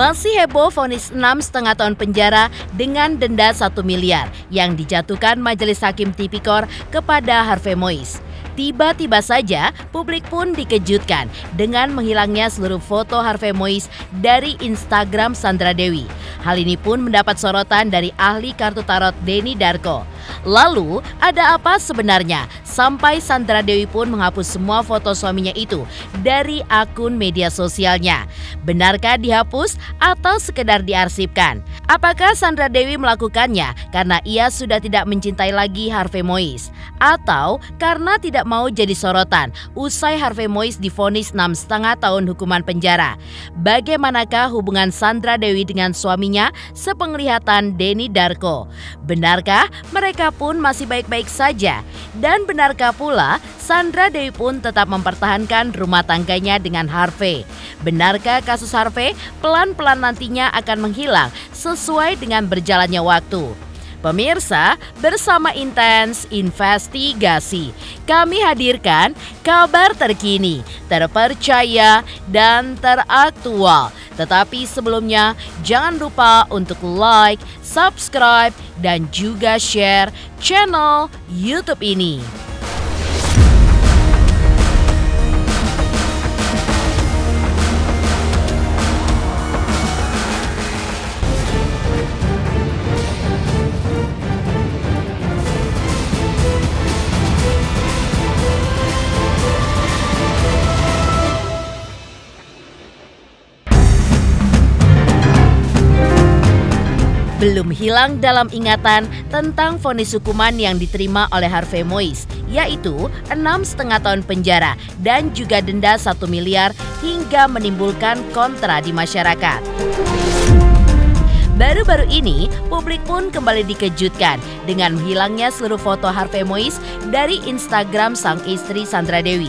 Masih heboh vonis 6,5 tahun penjara dengan denda 1 miliar yang dijatuhkan Majelis Hakim Tipikor kepada Harvey Moise. Tiba-tiba saja publik pun dikejutkan dengan menghilangnya seluruh foto Harvey Moise dari Instagram Sandra Dewi. Hal ini pun mendapat sorotan dari ahli kartu tarot Denny Darko. Lalu, ada apa sebenarnya sampai Sandra Dewi pun menghapus semua foto suaminya itu dari akun media sosialnya? Benarkah dihapus atau sekedar diarsipkan? Apakah Sandra Dewi melakukannya karena ia sudah tidak mencintai lagi Harvey Moise? Atau karena tidak mau jadi sorotan usai Harvey Moise divonis 6,5 tahun hukuman penjara? Bagaimanakah hubungan Sandra Dewi dengan suaminya sepenglihatan Denny Darko? Benarkah mereka pun masih baik-baik saja? Dan benarkah pula Sandra Dewi pun tetap mempertahankan rumah tangganya dengan Harvey? Benarkah kasus Harvey pelan-pelan nantinya akan menghilang sesuai dengan berjalannya waktu? Pemirsa, bersama Intens Investigasi, kami hadirkan kabar terkini, terpercaya, dan teraktual. Tetapi sebelumnya, jangan lupa untuk like, subscribe, dan juga share channel YouTube ini. Belum hilang dalam ingatan tentang vonis hukuman yang diterima oleh Harvey Moise, yaitu 6,5 tahun penjara dan juga denda 1 miliar hingga menimbulkan kontra di masyarakat. Baru-baru ini, publik pun kembali dikejutkan dengan hilangnya seluruh foto Harvey Moise dari Instagram sang istri Sandra Dewi.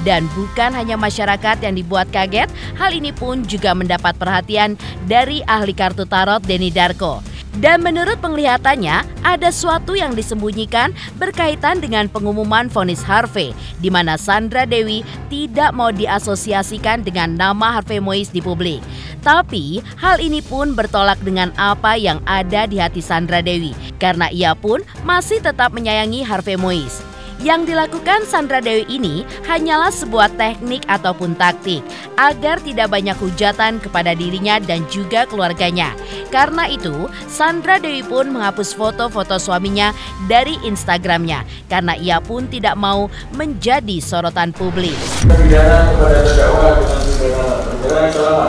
Dan bukan hanya masyarakat yang dibuat kaget, hal ini pun juga mendapat perhatian dari ahli kartu tarot Denny Darko. Dan menurut penglihatannya, ada sesuatu yang disembunyikan berkaitan dengan pengumuman vonis Harvey, di mana Sandra Dewi tidak mau diasosiasikan dengan nama Harvey Moise di publik. Tapi, hal ini pun bertolak dengan apa yang ada di hati Sandra Dewi, karena ia pun masih tetap menyayangi Harvey Moise. Yang dilakukan Sandra Dewi ini hanyalah sebuah teknik ataupun taktik agar tidak banyak hujatan kepada dirinya dan juga keluarganya. Karena itu, Sandra Dewi pun menghapus foto-foto suaminya dari Instagramnya karena ia pun tidak mau menjadi sorotan publik. Pidana kepada terdakwa dengan pidana penjara selama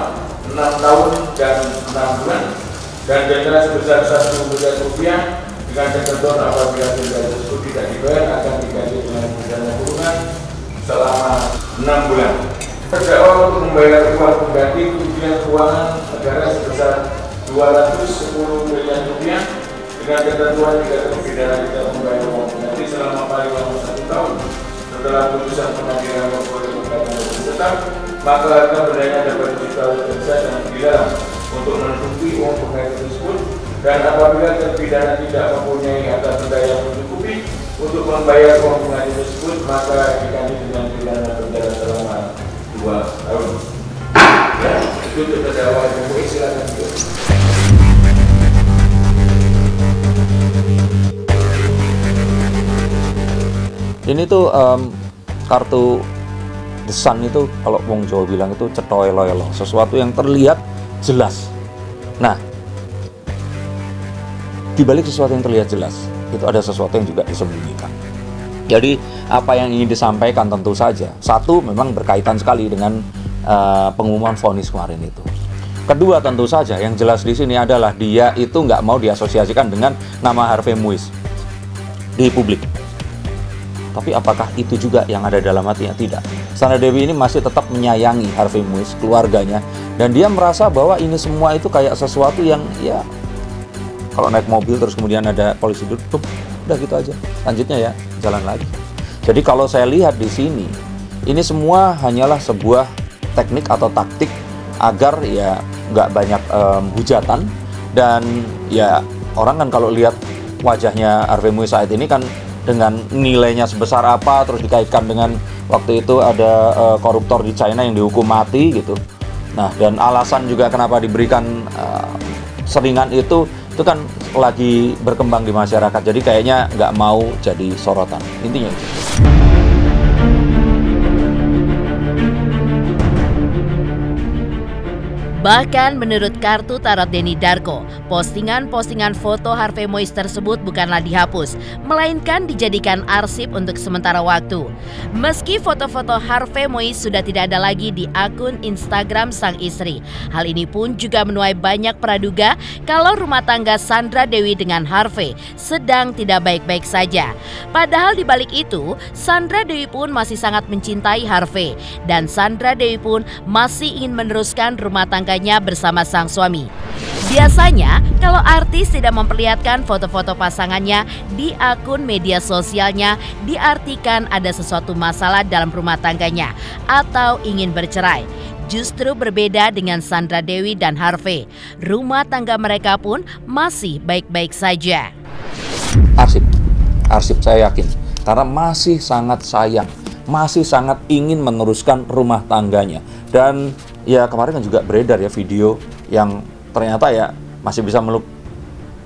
6 tahun dan 6 bulan dan denda sebesar 1 miliar rupiah. Dengan ketentuan apabila denda tersebut tidak dibayar akan diganti dengan pidana kurungan selama 6 bulan. Terdakwa untuk membayar uang pengganti kerugian keuangan negara sebesar 210 miliar rupiah dengan ketentuan jika terpidana tidak membayar uang pengganti selama paling lama 1 tahun setelah putusan pengadilan memperoleh pengganti tetap, maka harga bendanya dapat ditarik dan dilarang untuk menutupi uang pengganti tersebut. Dan apabila terpidana tidak mempunyai harta benda yang mencukupi untuk membayar uang pengganti tersebut, maka diganti dengan pidana penjara selama 2 tahun. Ya, itu terdakwa yang silakan. Ini tuh kartu The Sun itu kalau wong Jawa bilang itu cetoy loyolo, sesuatu yang terlihat jelas. Nah, di balik sesuatu yang terlihat jelas, itu ada sesuatu yang juga disembunyikan. Jadi apa yang ingin disampaikan tentu saja, satu memang berkaitan sekali dengan pengumuman vonis kemarin itu. Kedua tentu saja yang jelas di sini adalah dia itu nggak mau diasosiasikan dengan nama Harvey Moise di publik. Tapi apakah itu juga yang ada dalam hatinya? Tidak. Sandra Dewi ini masih tetap menyayangi Harvey Moise, keluarganya, dan dia merasa bahwa ini semua itu kayak sesuatu yang ya, kalau naik mobil terus kemudian ada polisi duduk, udah gitu aja. Lanjutnya ya, jalan lagi. Jadi kalau saya lihat di sini, ini semua hanyalah sebuah teknik atau taktik agar ya nggak banyak hujatan. Dan ya orang kan kalau lihat wajahnya Harvey Moise saat ini kan dengan nilainya sebesar apa, terus dikaitkan dengan waktu itu ada koruptor di China yang dihukum mati gitu. Nah, dan alasan juga kenapa diberikan seringan itu kan lagi berkembang di masyarakat. Jadi kayaknya nggak mau jadi sorotan. Intinya itu. Bahkan menurut kartu tarot Denny Darko, postingan-postingan foto Harvey Moise tersebut bukanlah dihapus, melainkan dijadikan arsip untuk sementara waktu. Meski foto-foto Harvey Moise sudah tidak ada lagi di akun Instagram sang istri, hal ini pun juga menuai banyak praduga kalau rumah tangga Sandra Dewi dengan Harvey sedang tidak baik-baik saja. Padahal di balik itu, Sandra Dewi pun masih sangat mencintai Harvey, dan Sandra Dewi pun masih ingin meneruskan rumah tangga bersama sang suami. Biasanya, kalau artis tidak memperlihatkan foto-foto pasangannya di akun media sosialnya, diartikan ada sesuatu masalah dalam rumah tangganya atau ingin bercerai. Justru berbeda dengan Sandra Dewi dan Harvey. Rumah tangga mereka pun masih baik-baik saja. Arsip saya yakin. Karena masih sangat sayang, masih sangat ingin meneruskan rumah tangganya. Dan ya kemarin kan juga beredar ya video yang ternyata ya masih bisa meluk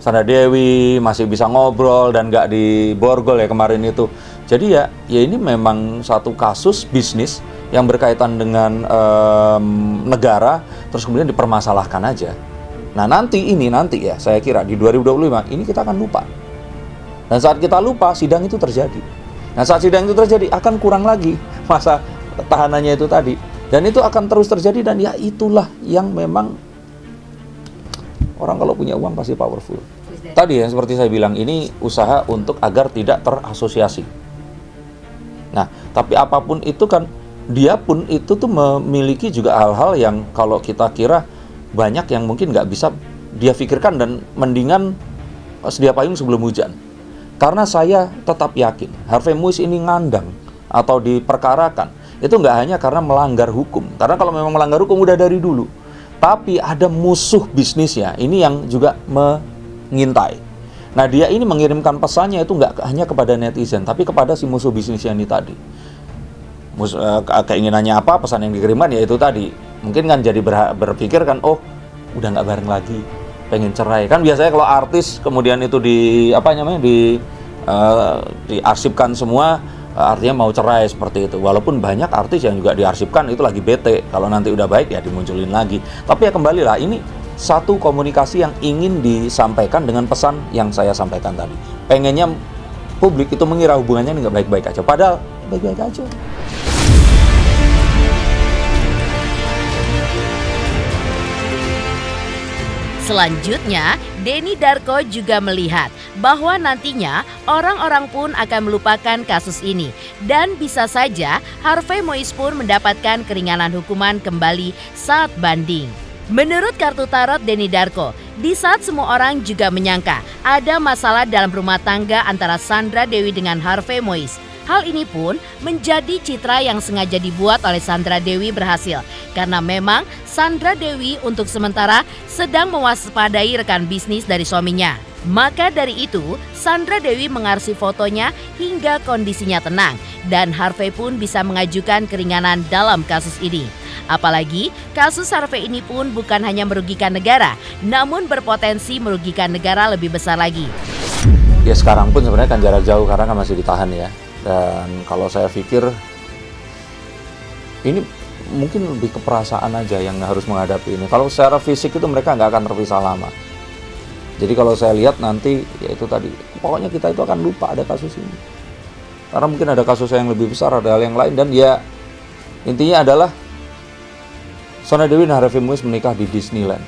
Sandra Dewi, masih bisa ngobrol dan nggak diborgol ya kemarin itu. Jadi ya ini memang satu kasus bisnis yang berkaitan dengan negara, terus kemudian dipermasalahkan aja. Nah nanti ya saya kira di 2025 ini kita akan lupa. Dan saat kita lupa, sidang itu terjadi. Nah saat sidang itu terjadi akan kurang lagi masa tahanannya itu tadi. Dan itu akan terus terjadi, dan ya itulah yang memang orang kalau punya uang pasti powerful. Tadi ya seperti saya bilang, ini usaha untuk agar tidak terasosiasi. Nah tapi apapun itu kan dia pun itu tuh memiliki juga hal-hal yang kalau kita kira banyak yang mungkin nggak bisa dia pikirkan, dan mendingan sedia payung sebelum hujan. Karena saya tetap yakin Harvey Moise ini ngandang atau diperkarakan itu nggak hanya karena melanggar hukum, karena kalau memang melanggar hukum udah dari dulu, tapi ada musuh bisnisnya ini yang juga mengintai. Nah dia ini mengirimkan pesannya itu nggak hanya kepada netizen, tapi kepada si musuh bisnisnya ini tadi. Keinginannya apa, pesan yang dikirimkan ya itu tadi. Mungkin kan jadi berpikir kan, oh udah nggak bareng lagi, pengen cerai. Kan biasanya kalau artis kemudian itu diarsipkan semua, artinya mau cerai seperti itu. Walaupun banyak artis yang juga diarsipkan itu lagi bete, kalau nanti udah baik ya dimunculin lagi. Tapi ya kembalilah, ini satu komunikasi yang ingin disampaikan dengan pesan yang saya sampaikan tadi. Pengennya publik itu mengira hubungannya ini nggak baik-baik aja, padahal baik-baik aja. Selanjutnya, Denny Darko juga melihat bahwa nantinya orang-orang pun akan melupakan kasus ini, dan bisa saja Harvey Moise pun mendapatkan keringanan hukuman kembali saat banding. Menurut kartu tarot Denny Darko, di saat semua orang juga menyangka ada masalah dalam rumah tangga antara Sandra Dewi dengan Harvey Moise, hal ini pun menjadi citra yang sengaja dibuat oleh Sandra Dewi berhasil, karena memang Sandra Dewi untuk sementara sedang mewaspadai rekan bisnis dari suaminya. Maka dari itu, Sandra Dewi mengarsip fotonya hingga kondisinya tenang, dan Harvey pun bisa mengajukan keringanan dalam kasus ini. Apalagi kasus Harvey ini pun bukan hanya merugikan negara, namun berpotensi merugikan negara lebih besar lagi. Ya sekarang pun sebenarnya kan jarak jauh karena kan masih ditahan ya. Dan kalau saya pikir ini mungkin lebih ke perasaan aja yang harus menghadapi ini. Kalau secara fisik itu mereka nggak akan terpisah lama. Jadi kalau saya lihat nanti ya itu tadi, pokoknya kita itu akan lupa ada kasus ini. Karena mungkin ada kasus yang lebih besar, ada hal yang lain, dan ya intinya adalah Sandra Dewi dan Harvey Moise menikah di Disneyland,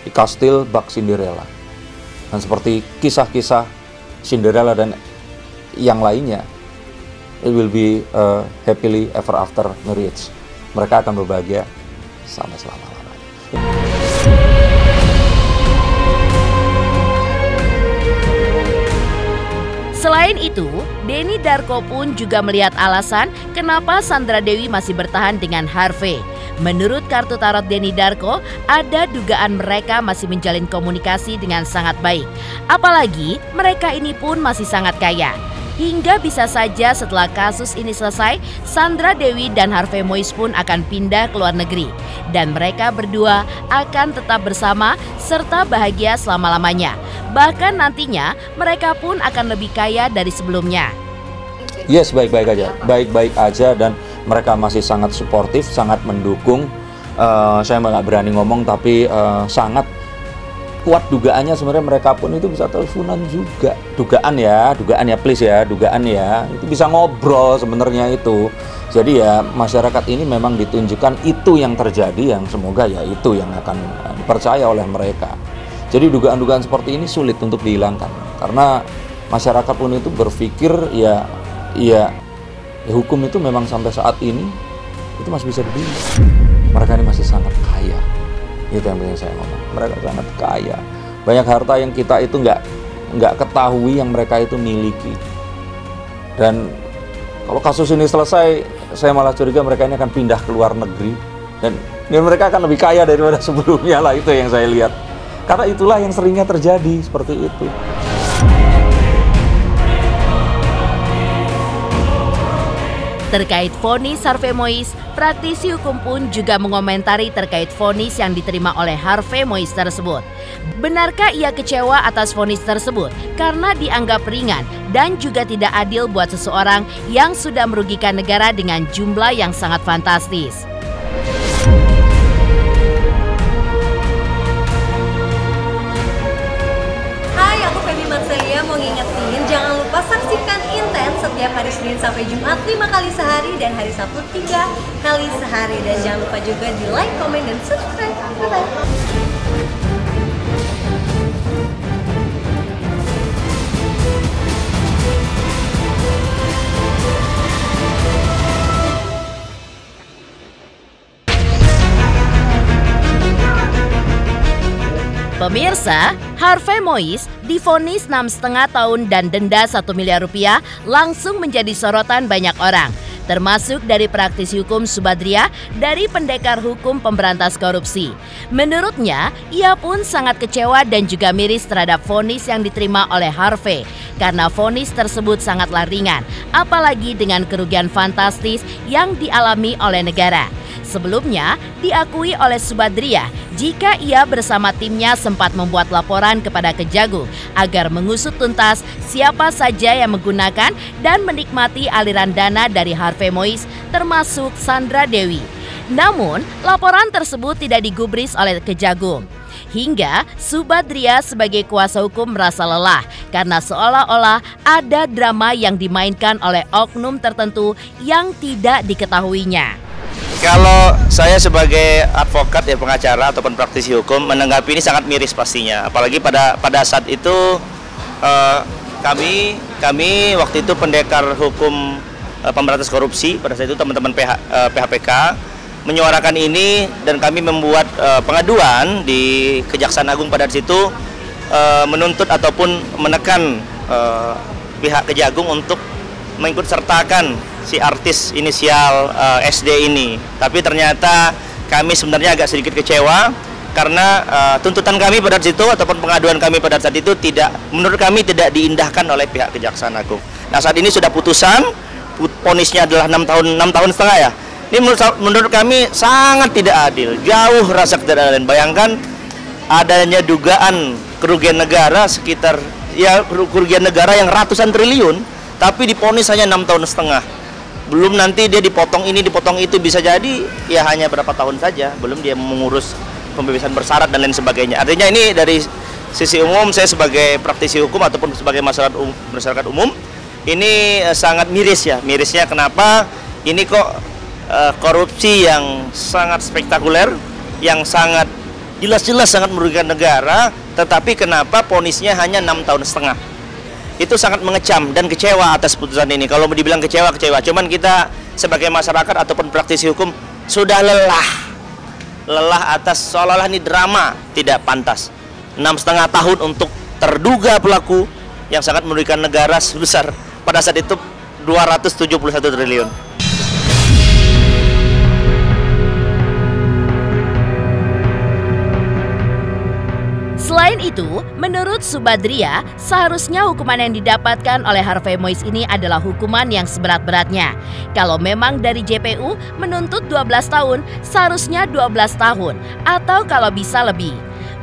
di kastil Bak Cinderella. Dan seperti kisah-kisah Cinderella dan yang lainnya, it will be a happily ever after marriage. Mereka akan berbahagia sama selama-lamanya. Selain itu, Denny Darko pun juga melihat alasan kenapa Sandra Dewi masih bertahan dengan Harvey. Menurut kartu tarot Denny Darko, ada dugaan mereka masih menjalin komunikasi dengan sangat baik. Apalagi mereka ini pun masih sangat kaya. Hingga bisa saja setelah kasus ini selesai, Sandra Dewi dan Harvey Moise pun akan pindah ke luar negeri. Dan mereka berdua akan tetap bersama serta bahagia selama-lamanya. Bahkan nantinya mereka pun akan lebih kaya dari sebelumnya. Yes, baik-baik aja. Baik-baik aja dan mereka masih sangat suportif, sangat mendukung. Saya nggak berani ngomong tapi sangat kuat dugaannya sebenarnya mereka pun itu bisa teleponan juga. Dugaan ya please ya, dugaan ya. Itu bisa ngobrol sebenarnya itu. Jadi ya masyarakat ini memang ditunjukkan itu yang terjadi, yang semoga ya itu yang akan dipercaya oleh mereka. Jadi dugaan-dugaan seperti ini sulit untuk dihilangkan. Karena masyarakat pun itu berpikir ya hukum itu memang sampai saat ini itu masih bisa dibeli. Mereka ini masih sangat kaya. Itu yang pengen saya ngomong. Mereka sangat kaya. Banyak harta yang kita itu nggak ketahui yang mereka itu miliki. Dan kalau kasus ini selesai, saya malah curiga mereka ini akan pindah ke luar negeri. Dan mereka akan lebih kaya daripada sebelumnya lah, itu yang saya lihat. Karena itulah yang seringnya terjadi seperti itu. Terkait vonis Harvey Moise, praktisi hukum pun juga mengomentari terkait vonis yang diterima oleh Harvey Moise tersebut. Benarkah ia kecewa atas vonis tersebut karena dianggap ringan dan juga tidak adil buat seseorang yang sudah merugikan negara dengan jumlah yang sangat fantastis? Hai, aku Feby Marcelia mau ngingetin jangan lupa saksikan Intens setiap hari Senin sampai Jumat 5 kali sehari dan hari Sabtu 3 kali sehari. Dan jangan lupa juga di like, komen, dan subscribe. Bye-bye. Pemirsa, Harvey Moise divonis 6,5 tahun dan denda 1 miliar rupiah langsung menjadi sorotan banyak orang, termasuk dari praktisi hukum Subadria dari Pendekar Hukum Pemberantas Korupsi. Menurutnya, ia pun sangat kecewa dan juga miris terhadap vonis yang diterima oleh Harvey karena vonis tersebut sangatlah ringan, apalagi dengan kerugian fantastis yang dialami oleh negara. Sebelumnya, diakui oleh Subadria jika ia bersama timnya sempat membuat laporan kepada Kejagung agar mengusut tuntas siapa saja yang menggunakan dan menikmati aliran dana dari Harvey Moise termasuk Sandra Dewi. Namun, laporan tersebut tidak digubris oleh Kejagung. Hingga Subadria sebagai kuasa hukum merasa lelah karena seolah-olah ada drama yang dimainkan oleh oknum tertentu yang tidak diketahuinya. Kalau saya sebagai advokat ya, pengacara ataupun praktisi hukum menanggapi ini sangat miris pastinya. Apalagi pada saat itu kami waktu itu Pendekar Hukum Pemberantas Korupsi, pada saat itu teman-teman PHPK menyuarakan ini dan kami membuat pengaduan di Kejaksaan Agung pada situ menuntut ataupun menekan pihak Kejagung untuk mengikut sertakan si artis inisial SD ini. Tapi ternyata kami sebenarnya agak sedikit kecewa karena tuntutan kami pada situ ataupun pengaduan kami pada saat itu menurut kami tidak diindahkan oleh pihak Kejaksaan Agung. Nah, saat ini sudah putusan, vonisnya adalah 6 tahun setengah ya. Ini menurut kami sangat tidak adil, jauh rasa ketidakadilan. Bayangkan adanya dugaan kerugian negara sekitar kerugian negara yang ratusan triliun, tapi divonis hanya 6 tahun setengah. Belum nanti dia dipotong ini, dipotong itu, bisa jadi ya hanya berapa tahun saja. Belum dia mengurus pembebasan bersyarat dan lain sebagainya. Artinya ini dari sisi umum, saya sebagai praktisi hukum ataupun sebagai masyarakat umum, ini sangat miris ya. Mirisnya kenapa? Ini kok korupsi yang sangat spektakuler, yang sangat jelas-jelas sangat merugikan negara, tetapi kenapa vonisnya hanya 6 tahun setengah? Itu sangat mengecam dan kecewa atas putusan ini. Kalau mau dibilang kecewa. Cuman kita sebagai masyarakat ataupun praktisi hukum sudah lelah atas seolah-olah ini drama tidak pantas. 6,5 tahun untuk terduga pelaku yang sangat merugikan negara sebesar pada saat itu 271 triliun. Selain itu, menurut Subadria, seharusnya hukuman yang didapatkan oleh Harvey Mois ini adalah hukuman yang seberat-beratnya. Kalau memang dari JPU menuntut 12 tahun, seharusnya 12 tahun, atau kalau bisa lebih.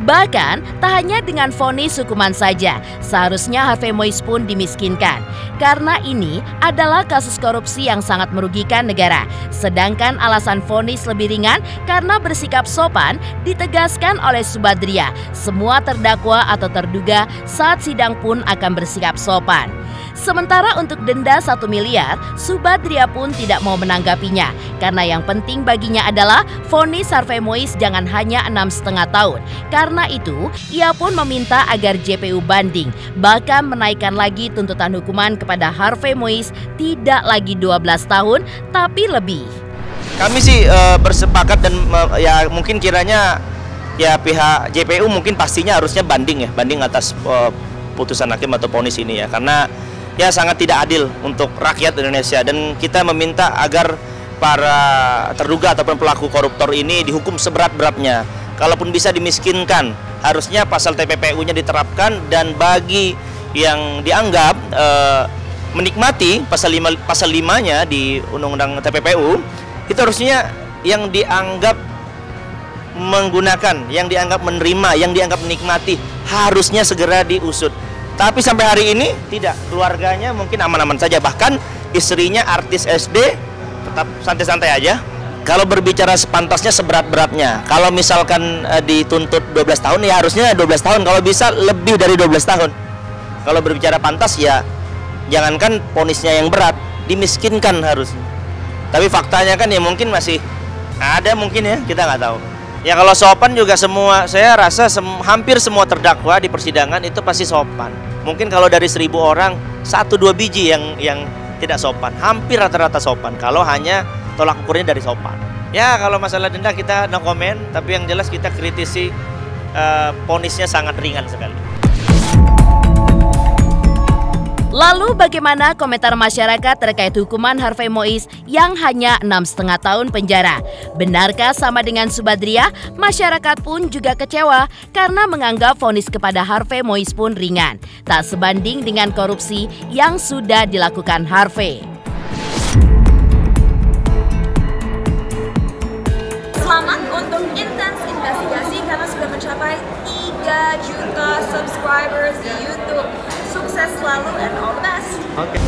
Bahkan, tak hanya dengan vonis hukuman saja, seharusnya Harvey Mois pun dimiskinkan. Karena ini adalah kasus korupsi yang sangat merugikan negara. Sedangkan alasan vonis lebih ringan karena bersikap sopan ditegaskan oleh Subadria. Semua terdakwa atau terduga saat sidang pun akan bersikap sopan. Sementara untuk denda 1 miliar, Subadria pun tidak mau menanggapinya. Karena yang penting baginya adalah vonis Harvey Mois jangan hanya 6,5 tahun. Karena itu, ia pun meminta agar JPU banding, bahkan menaikkan lagi tuntutan hukuman kepada Harvey Mois tidak lagi 12 tahun, tapi lebih. Kami sih bersepakat dan ya mungkin kiranya ya pihak JPU mungkin pastinya harusnya banding ya, banding atas putusan hakim atau vonis ini ya, karena ya sangat tidak adil untuk rakyat Indonesia, dan kita meminta agar para terduga ataupun pelaku koruptor ini dihukum seberat-beratnya. Kalaupun bisa dimiskinkan, harusnya pasal TPPU-nya diterapkan, dan bagi yang dianggap menikmati pasal 5-nya di Undang-Undang TPPU, itu harusnya yang dianggap menggunakan, yang dianggap menerima, yang dianggap menikmati harusnya segera diusut. Tapi sampai hari ini tidak, keluarganya mungkin aman-aman saja, bahkan istrinya artis SD tetap santai-santai aja. Kalau berbicara sepantasnya seberat-beratnya, kalau misalkan dituntut 12 tahun ya harusnya 12 tahun, kalau bisa lebih dari 12 tahun. Kalau berbicara pantas ya jangankan vonisnya yang berat, dimiskinkan harusnya. Tapi faktanya kan ya mungkin masih ada, mungkin ya, kita nggak tahu. Ya kalau sopan juga semua, saya rasa hampir semua terdakwa di persidangan itu pasti sopan. Mungkin kalau dari 1.000 orang, 1-2 biji yang tidak sopan. Hampir rata-rata sopan, kalau hanya tolak ukurnya dari sopan. Ya kalau masalah denda kita no comment, tapi yang jelas kita kritisi vonisnya sangat ringan sekali. Lalu bagaimana komentar masyarakat terkait hukuman Harvey Mois yang hanya 6,5 tahun penjara? Benarkah sama dengan Subadria? Masyarakat pun juga kecewa karena menganggap vonis kepada Harvey Mois pun ringan, tak sebanding dengan korupsi yang sudah dilakukan Harvey. Selamat untuk Intens Investigasi karena sudah mencapai 3 juta subscribers di YouTube. Sukses selalu and all the best. Oke.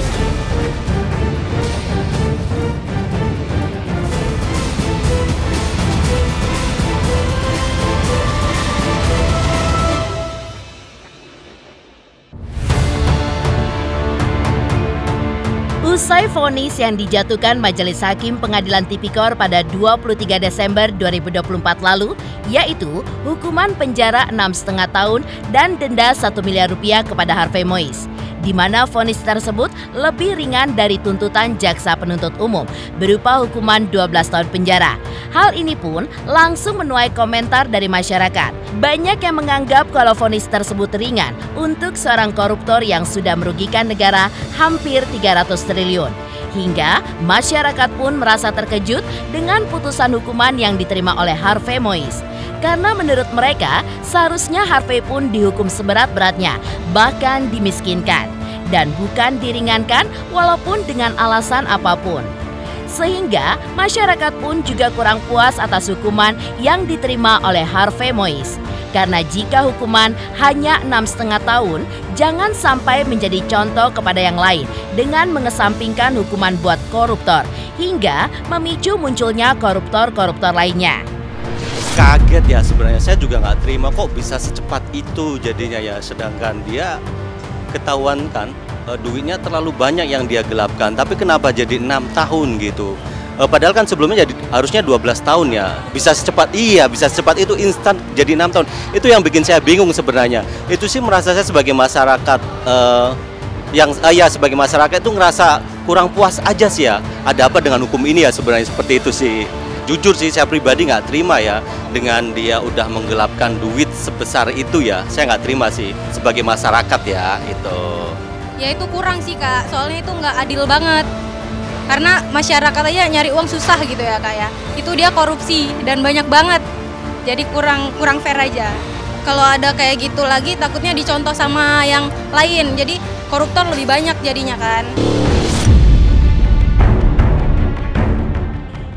Usai vonis yang dijatuhkan Majelis Hakim Pengadilan Tipikor pada 23 Desember 2024 lalu, yaitu hukuman penjara 6,5 tahun dan denda 1 miliar rupiah kepada Harvey Mois, di mana vonis tersebut lebih ringan dari tuntutan jaksa penuntut umum berupa hukuman 12 tahun penjara. Hal ini pun langsung menuai komentar dari masyarakat. Banyak yang menganggap kalau vonis tersebut ringan untuk seorang koruptor yang sudah merugikan negara hampir 300 triliun. Hingga masyarakat pun merasa terkejut dengan putusan hukuman yang diterima oleh Harvey Mois. Karena menurut mereka seharusnya Harvey pun dihukum seberat-beratnya, bahkan dimiskinkan. Dan bukan diringankan walaupun dengan alasan apapun. Sehingga masyarakat pun juga kurang puas atas hukuman yang diterima oleh Harvey Mois. Karena jika hukuman hanya 6,5 tahun, jangan sampai menjadi contoh kepada yang lain dengan mengesampingkan hukuman buat koruptor, hingga memicu munculnya koruptor-koruptor lainnya. Kaget ya sebenarnya, saya juga nggak terima kok bisa secepat itu jadinya ya, sedangkan dia ketahuan kan duitnya terlalu banyak yang dia gelapkan, tapi kenapa jadi 6 tahun gitu? Padahal kan sebelumnya harusnya 12 tahun ya, bisa secepat itu instan jadi 6 tahun. Itu yang bikin saya bingung sebenarnya. Itu sih merasa saya sebagai masyarakat sebagai masyarakat itu ngerasa kurang puas aja sih ya. Ada apa dengan hukum ini ya sebenarnya, seperti itu sih. Jujur sih saya pribadi nggak terima ya dengan dia udah menggelapkan duit sebesar itu ya. Saya nggak terima sih sebagai masyarakat ya itu. Ya itu kurang sih Kak, soalnya itu nggak adil banget. Karena masyarakat aja nyari uang susah gitu ya Kak ya. Itu dia korupsi dan banyak banget. Jadi kurang fair aja. Kalau ada kayak gitu lagi takutnya dicontoh sama yang lain. Jadi koruptor lebih banyak jadinya kan.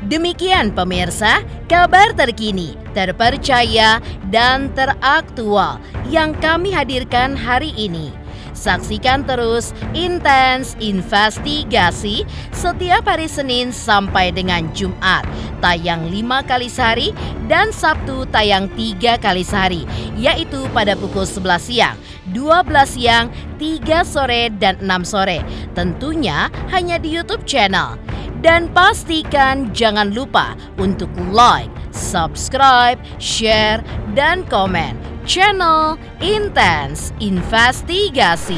Demikian pemirsa, kabar terkini, terpercaya, dan teraktual yang kami hadirkan hari ini. Saksikan terus Intens Investigasi setiap hari Senin sampai dengan Jumat, tayang 5 kali sehari dan Sabtu tayang 3 kali sehari, yaitu pada pukul 11 siang, 12 siang, 3 sore, dan 6 sore. Tentunya hanya di YouTube channel. Dan pastikan jangan lupa untuk like, subscribe, share, dan komen channel Intens Investigasi.